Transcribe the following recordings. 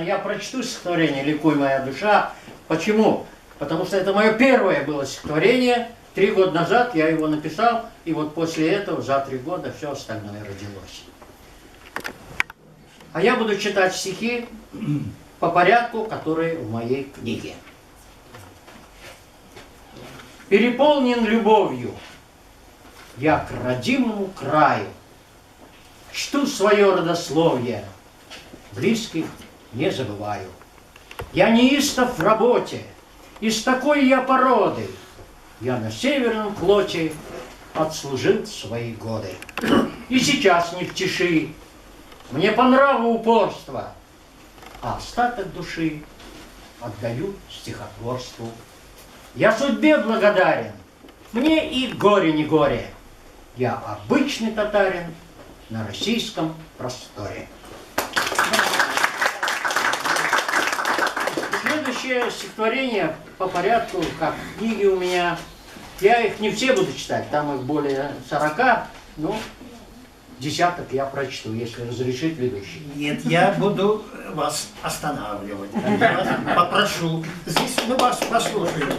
Я прочту стихотворение «Ликуй, моя душа». Почему? Потому что это мое первое было стихотворение. 3 года назад я его написал, и вот после этого за 3 года все остальное родилось. А я буду читать стихи по порядку, которые в моей книге. Переполнен любовью я к родимому краю, чту свое родословие, близких не забываю. Я неистов в работе, из такой я породы. Я на северном флоте отслужил свои годы. И сейчас не в тиши, мне по нраву упорство, а остаток души отдаю стихотворству. Я судьбе благодарен, мне и горе не горе. Я обычный татарин на российском просторе. Следующее стихотворение по порядку, как книги у меня. Я их не все буду читать, там их более 40, но десяток я прочту, если разрешит ведущий. Нет, я буду вас останавливать. Я вас попрошу. Здесь мы вас послушаем.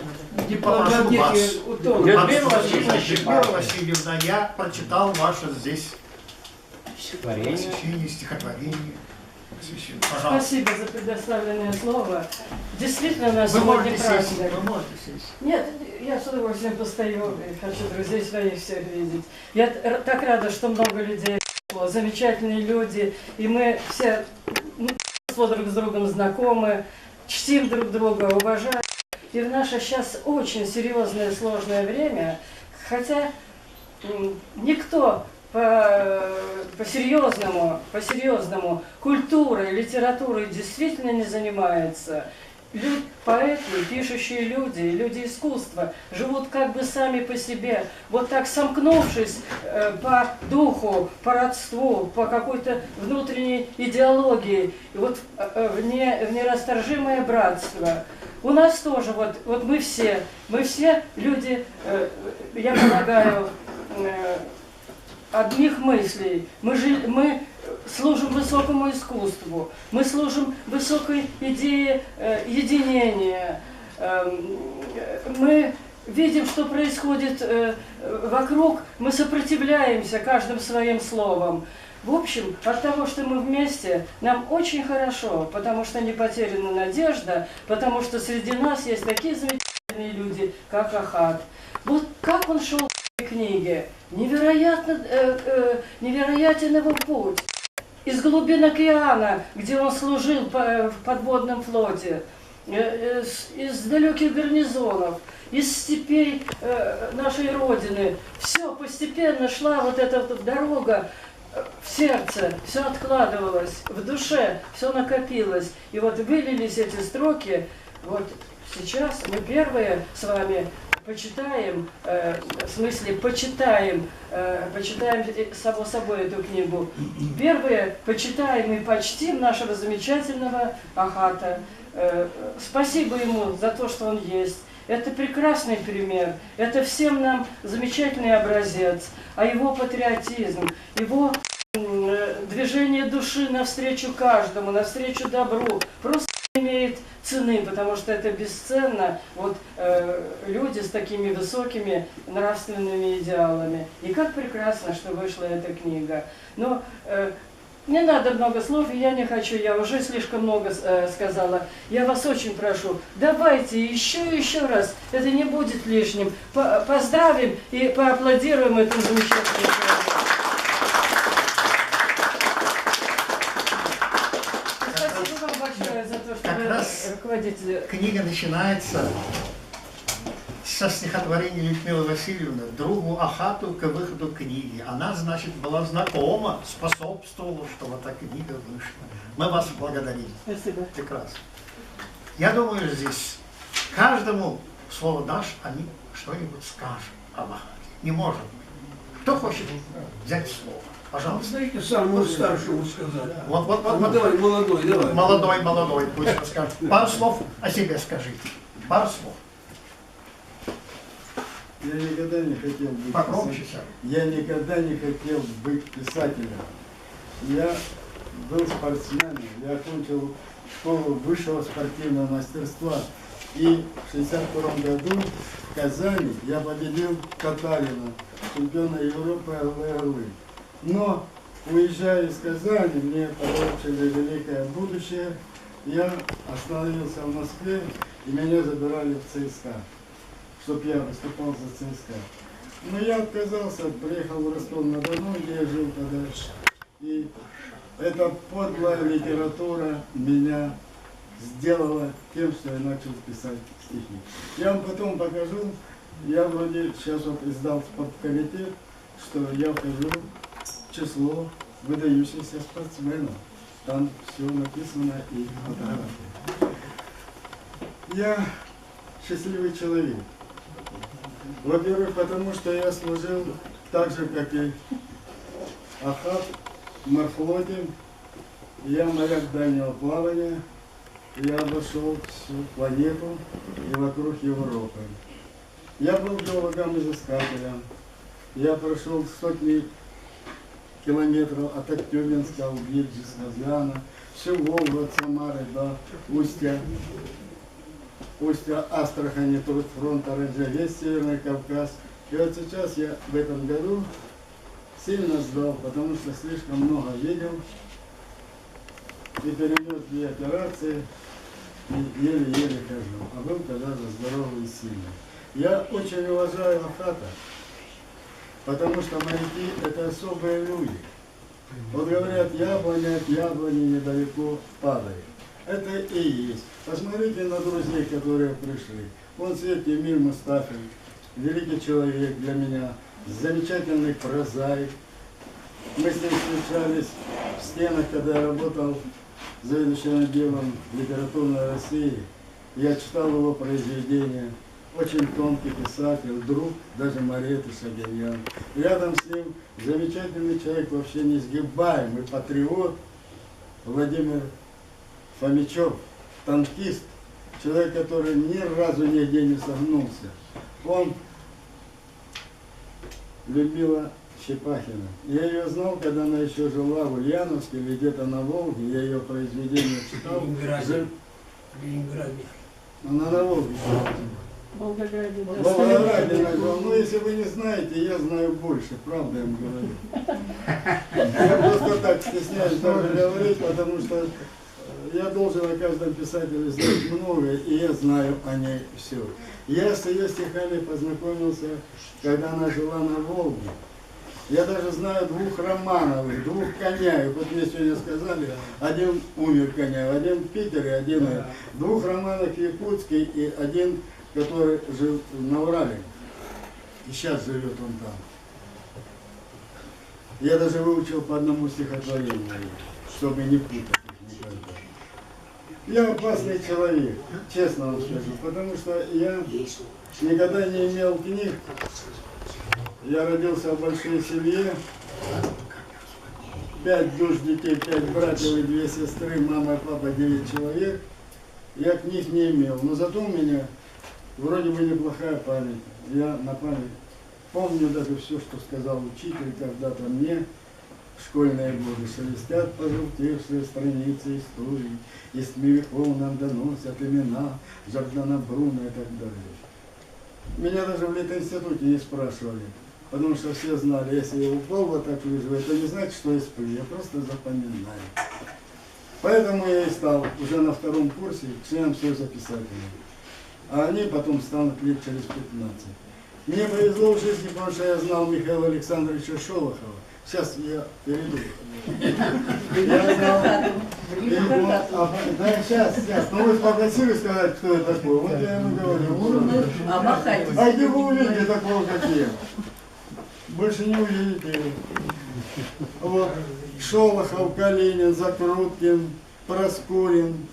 Не попрошу вас. Людмила Васильевна Людмила Васильевна, я прочитал ваше здесь стихотворение. Стихотворение. Пожалуйста. Спасибо за предоставленное слово. Действительно, у нас Вы сегодня можете сесть. праздник. Вы можете сесть. Нет, я с удовольствием постою и хочу друзей своих всех видеть. Я так рада, что много людей пришло, замечательные люди, и мы все друг с другом знакомы, чтим друг друга, уважаем. И в наше сейчас очень серьезное, сложное время, хотя никто по-серьезному культурой, литературой действительно не занимается. Поэты, пишущие люди искусства живут как бы сами по себе, вот так сомкнувшись по духу, по родству, по какой-то внутренней идеологии, и вот в нерасторжимое братство. У нас тоже, вот мы все люди, я полагаю, одних мыслей. Мы служим высокому искусству, мы служим высокой идее единения. Мы видим, что происходит вокруг, мы сопротивляемся каждым своим словом. В общем, от того, что мы вместе, нам очень хорошо, потому что не потеряна надежда, потому что среди нас есть такие замечательные люди, как Ахат. Вот как он шел в книге, невероятен его путь. Из глубин океана, где он служил в подводном флоте, из далеких гарнизонов, из степей нашей Родины, все постепенно шла вот эта дорога в сердце, все откладывалось, в душе все накопилось. И вот вылились эти строки, вот сейчас мы первые с вами почитаем, почитаем само собой эту книгу. Первые почитаем и почтим нашего замечательного Ахата. Спасибо ему за то, что он есть. Это прекрасный пример, это всем нам замечательный образец. А его патриотизм, его движение души навстречу каждому, навстречу добру, просто имеет цены, потому что это бесценно, вот люди с такими высокими нравственными идеалами. И как прекрасно, что вышла эта книга. Но не надо много слов, и я не хочу, я уже слишком много сказала. Я вас очень прошу, давайте еще и еще раз, это не будет лишним. Поздравим и поаплодируем этому замечательному человеку. Спасибо вам большое за то, что вы руководитель. Книга начинается со стихотворения Людмилы Васильевны «Другу Ахату к выходу книги». Она, значит, была знакома, способствовала, что вот эта книга вышла. Мы вас благодарим. Спасибо. Прекрасно. Я думаю, здесь каждому слово дашь, они что-нибудь скажут об Ахате. Не может быть. Кто хочет взять слово? Пожалуйста. Знаете, самому старшему сказать. Вот. Давай, молодой, давай. Молодой, пусть расскажет. Пару слов о себе скажите. Пару слов. Я никогда не хотел быть Погромче. Я никогда не хотел быть писателем. Я был спортсменом, я окончил школу высшего спортивного мастерства. И в 1962 году в Казани я победил Татарина, чемпиона Европы ЛВЛ. Но, уезжая из Казани, мне поручили великое будущее. Я остановился в Москве, и меня забирали в ЦСКА, чтобы я выступал за ЦСКА. Но я отказался, приехал в Ростов-на-Дону, где я жил тогда. И эта подлая литература меня сделала тем, что я начал писать стихи. Я вам потом покажу, я вроде сейчас вот издал спорткомитет, что я вхожу в число выдающихся спортсменов. Там все написано и фотографии. Я счастливый человек. Во-первых, потому что я служил так же, как и Ахат, в морфлоте. Я моряк дальнего плавания. Я обошел всю планету и вокруг Европы. Я был геологом-изыскателем. Я прошел сотни километров от Актюбинска, Убирджиска, Казана, всю Волгу от Самары до устья Астрахани, фронта Рыжа, весь Северный Кавказ. И вот сейчас я в этом году сильно сдал, потому что слишком много видел. И перенес 2 операции, и еле-еле хожу. А был тогда же здоровый и сильный. Я очень уважаю Ахата, потому что моряки – это особые люди. Вот говорят, яблоня от яблони недалеко падает. Это и есть. Посмотрите на друзей, которые пришли. Вон Свети Эмиль Мустафин, великий человек для меня, замечательный прозаик. Мы с ним встречались в стенах, когда я работал заведующим отделом литературной России. Я читал его произведения. Очень тонкий писатель, друг, даже Мареты Шагирьян. Рядом с ним замечательный человек, вообще несгибаемый патриот Владимир Фомичев, танкист, человек, который ни разу нигде не согнулся. Он Людмила Щепахина. Я ее знал, когда она еще жила в Ульяновске или где-то на Волге. Я ее произведения читал. В Ленинграде. Она на Волге. В Волгограде, В да. Волгограде, ну если вы не знаете, я знаю больше, правда я вам говорю. Я просто так стесняюсь даже говорить, потому что я должен о каждом писателе знать многое, и я знаю о ней все. Я с ее стихами познакомился, когда она жила на Волге. Я даже знаю 2 Романовых, 2 Коняев. Вот мне сегодня сказали, один умер Коняев, один в Питере, один 2 Романовых в Якутске и один, который жил на Урале. И сейчас живет он там. Я даже выучил по одному стихотворению, чтобы не путать их никогда. Я опасный человек, честно вам скажу, потому что я никогда не имел книг. Я родился в большой семье, 5 душ детей, 5 братьев и 2 сестры, мама и папа, 9 человек. Я книг не имел, но зато у меня вроде бы неплохая память. Я на память помню даже все, что сказал учитель когда-то мне в школьные годы. Шелестят пожелтевшие страницы истории, и с веков нам доносят имена Жордана Бруно и так далее. Меня даже в Литинституте не спрашивали, потому что все знали, если я упал вот так лежу, это не значит, что я сплю, я просто запоминаю. Поэтому я и стал уже на 2-м курсе членом Союза писателей. А они потом станут лет через 15. Мне повезло в жизни, потому что я знал Михаила Александровича Шолохова. Сейчас я перейду. Я знал. Да, сейчас. Ну вы попросили сказать, кто это такой. Вот я ему говорю. А где вы увидите такого, как я? Больше не увидите. Вот. Шолохов, Калинин, Закруткин, Проскурин,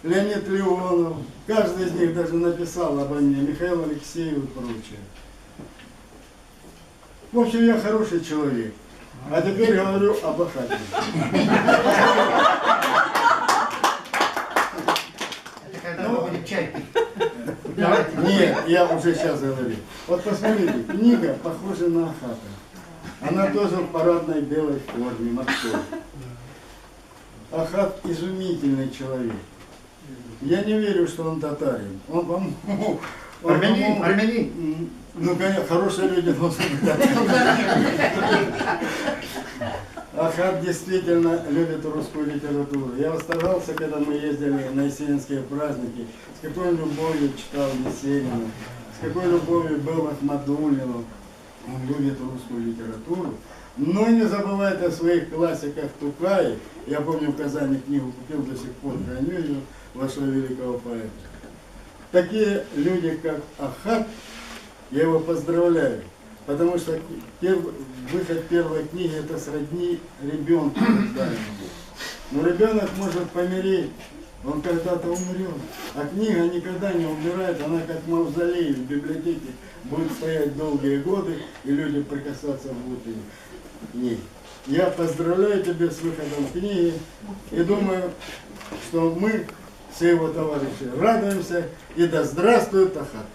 Леонид Леонов. Каждый из них даже написал обо мне, Михаил Алексеев и прочее. В общем, я хороший человек. А теперь говорю об Ахате. Это когда мы будем чай пить. Нет, я уже сейчас говорю. Вот посмотрите, книга похожа на Ахата. Она тоже в парадной белой форме, морской. Ахат изумительный человек. Я не верю, что он татарин. Он, по-моему, Армянин. Ну, конечно, хорошие люди должны быть татарин. Ахат действительно любит русскую литературу. Я восторгался, когда мы ездили на есенинские праздники, с какой любовью читал Есенина, с какой любовью был Ахмадуллину. Он любит русскую литературу, но не забывает о своих классиках Тукае. Я помню, в Казани книгу купил, до сих пор храню ее, вашего великого поэта. Такие люди, как Ахат, я его поздравляю, потому что выход первой книги это сродни ребенку. Но ребенок может помереть, он когда-то умрет, а книга никогда не умирает, она как мавзолей в библиотеке будет стоять долгие годы, и люди прикасаться будут к ней. Я поздравляю тебя с выходом книги и думаю, что мы, все его товарищи, радуемся, и да здравствует Ахат.